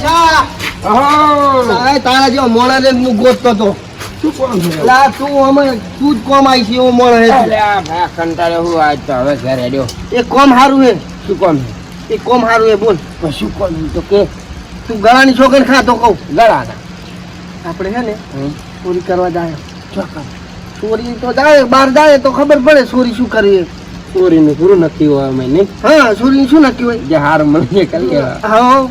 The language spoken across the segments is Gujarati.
પછા આ તારા જેવો મોણા ને હું ગોતતો તો શું કોમ છે લા તું અમે તું જ કોમ આવી છે એવો મોણ હે અલે આ ભાઈ કંટાળ્યો હું આજ તો હવે ઘરે રહ્યો એ કોમ હારું હે શું કોમ એ કોમ હારું હે બોલ શું કોમ તો કે તું ગળાની છોકરી ખાતો કહું ગળાના આપણે હે ને ચોરી કરવા જાય ચોરી તો જાય બહાર જાય તો ખબર પડે ચોરી શું કરવી ચોરીનું પૂરું નક્કી હોય અમે નહીં હા ચોરી શું નક્કી હોય જે હાર મળીએ કરીએ હા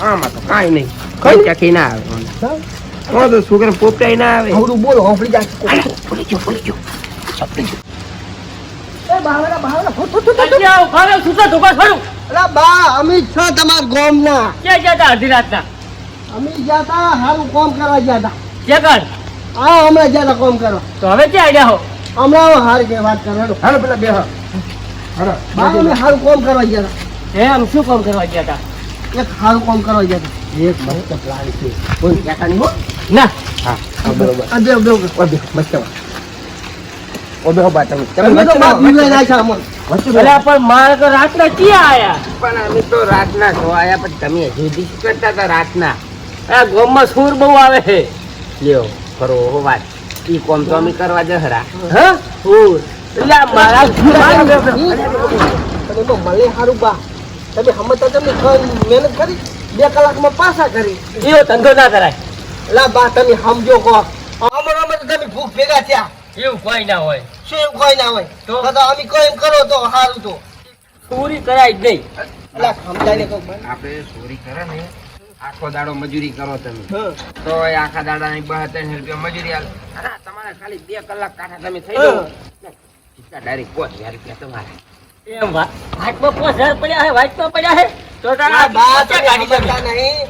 આમાં તો કાંઈ નહીં કઈ ચાકી ના આવે તો છોકરા પોપટાઈ ના આવે આવડું બોલો હોફળી જાય બોલી જો એ બાવરા અલા બા અમિત છો તમાર ગામના અડધી રાતના અમિત ગયા તા હારું કોમ કરવા ગયા તા ક્યાં હા હમણાં ગયા તા કોમ કરવા તો હવે ક્યાં આડ્યા હો હમણાં હાર કે વાત કરો હાલો પેલા બે હા બા અમે હારું કોમ કરવા ગયા તા એમ શું કામ કરવા ગયા હતા એક હારું કોમ કરવા ગયા તા એક મસ્ત પ્લાન છે કોઈ કહેતા નહીં હો ના હા બરોબર આ દેવ મસ્ત ઓબે હો બાત તમે તો બાપ બીવાય નાખ્યા અમને અલ્યા પણ મારે તો રાતના ક્યાં આયા પણ અમે તો રાતના છો આયા પણ તમે હજુ શું કરતા હતા રાતના આ ગામમાં સૂર બહુ આવે છે લ્યો ખરો હો વાત ઈ કોમ તો અમે કરવા જહરા હા સૂર એટલે મારા તમે તો મળે હારું બા તમે હમતા તમે મહેનત કરી 2 કલાકમાં પાછા કરી એવો ધંધો ના કરાય લા બા તમે સમજો કો અમારા તો તમે ભૂખ ભેગા થયા એવું કોઈ ના હોય શું એવું કોઈ ના હોય તો અમે કોઈ એમ કરો તો સારું તો ચોરી કરાય જ નહીં લા સમજાય કહું આપણે ચોરી કરે ને આખો દાડો મજૂરી કરો તમે હા તો એ આખા દાડાની 32 રૂપિયા મજૂરી આલે અરે તમારે ખાલી 2 કલાક કાઠા તમે થઈ જાવ કેટલા ડાયરેક્ટ 5000 રૂપિયા તમારે એમ વાટમાં 5000 પડ્યા હે વાટમાં પડ્યા હે તો તારા બા તમે સમજતા નહીં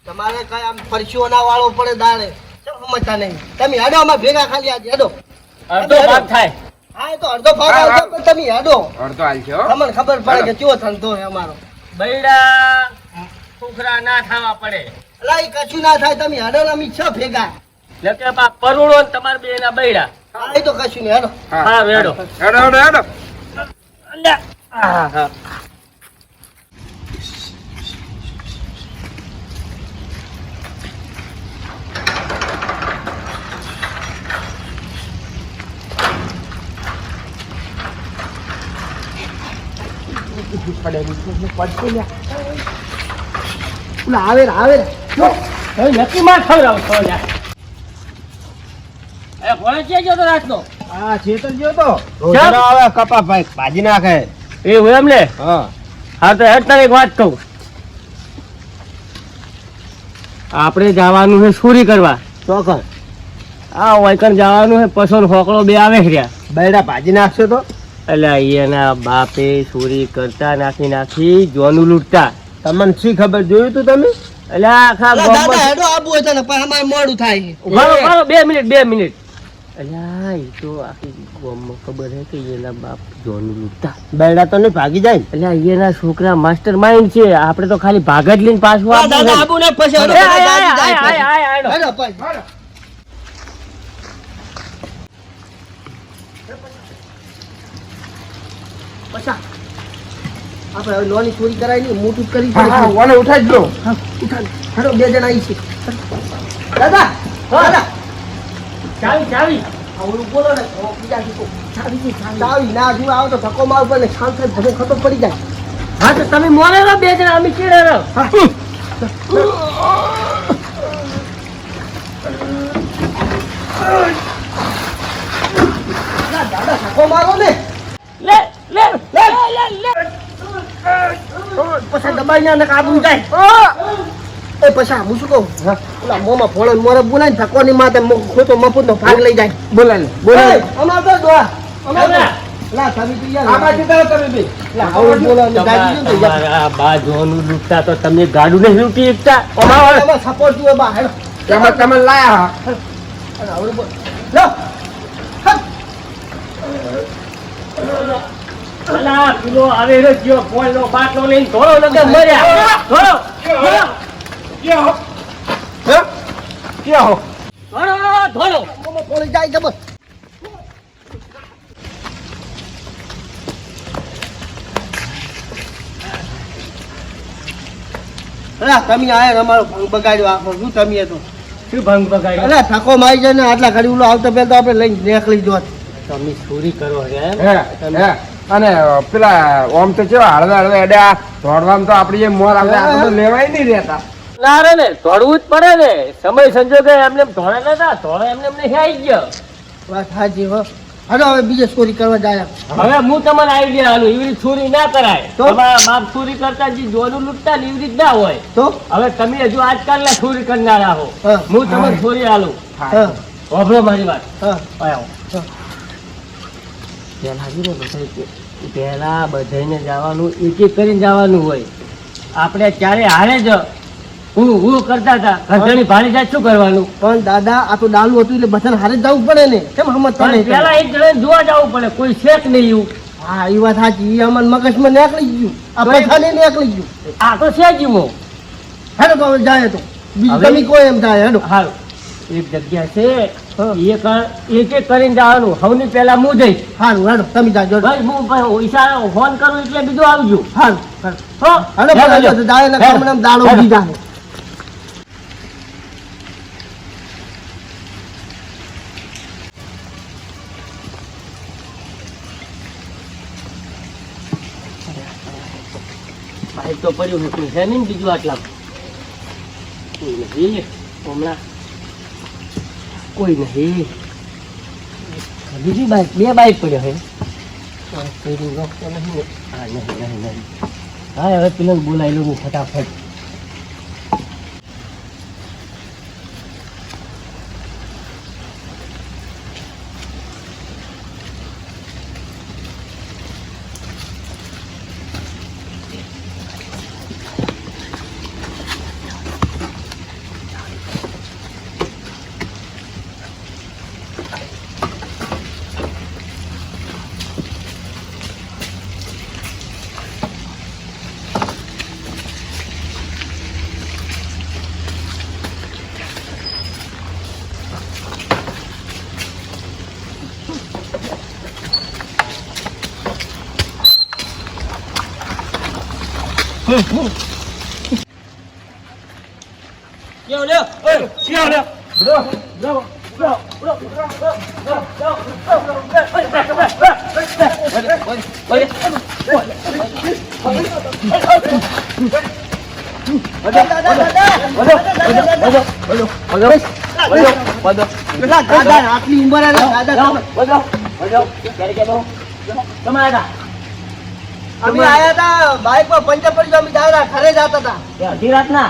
તમારે કઈ આમ પરસીઓ ના વાળો પડે દાડે કેમ સમજતા નહીં તમે હેડો અમાર ભેગા ખાલી આજે હેડો અડધો ભાગ થાય હા એ તો અડધો ભાગ આવશે પણ તમે હેડો અડધો હાલ છે હો તમને ખબર પડે કે કેવો ધંધો છે અમારો બૈડા ફુકરા ના ખાવા પડે અલા ઈ કશું ના થાય તમે હેડો ને અમે છ ભેગા લકે બા પરુણો ને તમાર બે ના બૈડા હા એ તો કશું નહીં હેડો હા વેડો હેડો અલ્યા હા આવે આવે નક્કી માં ખવડાવશો યાર એ ભણે ક્યાં ગયો તો રાતનો હા ચેતન ગયો તો ચાલ. આવે કપા ભાઈ ભાજી નાખે એવું એમ ને હા હા તો હેડ તારે એક વાત કહું આપણે જવાનું છે ચોરી કરવા ચોકન આ વાયકન જવાનું છે પસોન હોકળો બે આવે રહ્યા બૈડા ભાજી નાખશો તો એટલે એના બાપે ચોરી કરતા નાખી જોનું લૂંટતા તમને શી ખબર જોયું તું તમે એટલે આખા ગામમાં હેડો આબુ હોય ને પણ અમારે મોડું થાય છે ઉભા રહો, 2 મિનિટ અલ્યા એ તો આખી ગામમાં ખબર હે કે એના બાપ જોનું લૂંટતા બૈડા તો નહીં ભાગી જાય એટલે એના છોકરા માસ્ટર માઇન્ડ છે આપણે તો ખાલી ભાગ જ લઈને પાછું આપવું દાદા છે. આબુ ને પછી હેડો એ, બધા આય, દાદી આય, જાય આય, આય, આય, હેડો પછી પછા આપણે હવે લોની ચોરી કરાય નહીં મોટું જ કરી હા ઓને ઉઠાઈ દો ઉઠાડ હેડો 2 જણા આવી છે દાદા દાદા ચાવી આવડું બોલો ને તો બીજા શીખો ચાવી ના જીવા આવો તો ધક્કો માર પર ને શાંત થઈ ભલે ખબર પડી જાય હા તો તમે મોને રહો 2 જણા અમે ચીડે રહો દાદા ધક્કો મારો ને લે પછી દબાઈ ના કાબુ જાય એ પછી હું શું કહું ઓલા મોમાં ફોડો મોરે બોલાય ધક્કો ની માથે ખોટો મફત નો ભાગ લઈ જાય બોલાય અમાર તો દોવા અમાર લા તમે તો યાર આ બાજુ તમે બી લા આવડું બોલો ને ગાડી જો તમારા બા જોનું લૂંટતા તો તમે ગાડું નહીં લૂંટી એકતા અમાર સપોર્ટ જો બા હેડો તમે લાયા આવડું બોલ લો અલા 50 કિલો આવે ગયો પોળનો બાટલો લઈને ધોળો લગે મર્યા ધોળો ધોળો પોળી જાય જબર અલા તમે આયા અમારો ભંગ બગાડ્યો આખો શું તમે તો શું ભંગ બગાડ્યો અલા ઠાકો મારી જાય ને આટલા ઘડી ઓલો આવતો પહેલા તો આપણે લઈને નીકળી જોત તમે ચોરી કરો એમ હે અને પેલા ઓમ તો કેવા હળવે એડા દોડવામાં તો આપડી જે મોર આવે આ તો લેવાય નહીં રહેતા ના રે ને ધોળવું જ પડે ને સમય સંજોગે એમને ધોળે નતા ધોળે એમને આવી ગયો વાત સાચી હો હાલો હવે બીજે ચોરી કરવા જાય હવે હું તમને આઈડિયા આલું એવી રીતે ચોરી ના કરાય તો? તમારા બાપ ચોરી કરતા જે જોનું લૂંટતા ને એવી રીત ના હોય તો હવે તમે હજુ આજકાલના ચોરી કરનારા હો હા. હું તમને ચોરી આલું હા વાપરો મારી વાત હા આવો હા. પહેલા બધાને જવાનું એક એક કરીને જવાનું હોય આપણે ક્યારે હારે જ હું કરતા હતા ઘરધણી ભાડી જાય શું કરવાનું પણ દાદા આ તો ડાલુ હતું એટલે બધાને હારે જ જવું પડે ને કેમ હમત પણ પડે પેલા એક જણે જોવા જવું પડે કોઈ શેક નહીં એવું હા એ વાત સાચી એ અમને મગજમાં નીકળી ગયું આ તો એ- પૈસા નહીં નીકળી ગયું આ તો છે જીવો હેડો તો હવે જાય તો બીજું હવે- તમે કોઈ એમ થાય હેડો હારું એક જગ્યા છે એક એક કરીને જવાનું સૌની પહેલા હું જઈશ સારું હેડો તમે જાજો ભાઈ હું ઈશારો ફોન કરું એટલે બીજું આવજો સારું હો? હેડો હેડો, હેડો હેડો. જાય ને હેડો. કમળામ દાડો હેડો. ઉડી જાય બાઈક તો પડ્યું હતું છે નહીં ને બીજું આટલા કોઈ નહીં હમણાં કોઈ નહીં બીજી બાઈક બે બાઈક પડ્યો હે પેલું રોક તો નહીં ને હા નહીં હા હવે પેલો બોલાવી લઉં ફટાફટ Leo, Leo, Leo, Leo. Bro, bro, bro, bro, દાદા આટલી ઉંમર હે દાદા અમે આયા હતા બાઈક પર પંચર પડી ગયું અમે દાદા ઘરે જતા હતા અઢી રાત ના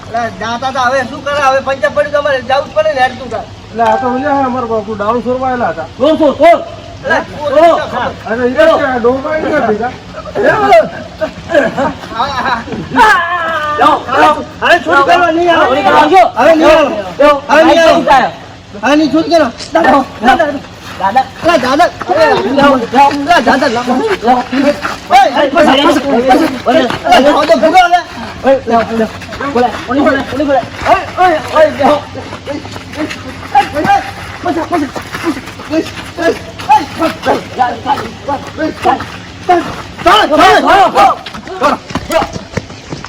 એટલે જાતા હતા હવે શું કરે હવે પંચર પડી ગયું અમારે જવું જ પડે ને હેડતું થાય એટલે આ તો અમારા બાપુ ડાળુ સોરવાયેલા હતા અને ડોંગાઈ ગયા ભેગા હવે છૂટ કરવા નહીં આવે હવે નહીં આવે હવે નહીં આવે હવે નહીં છૂટ કરો દાદા દાદા દાદા દાદા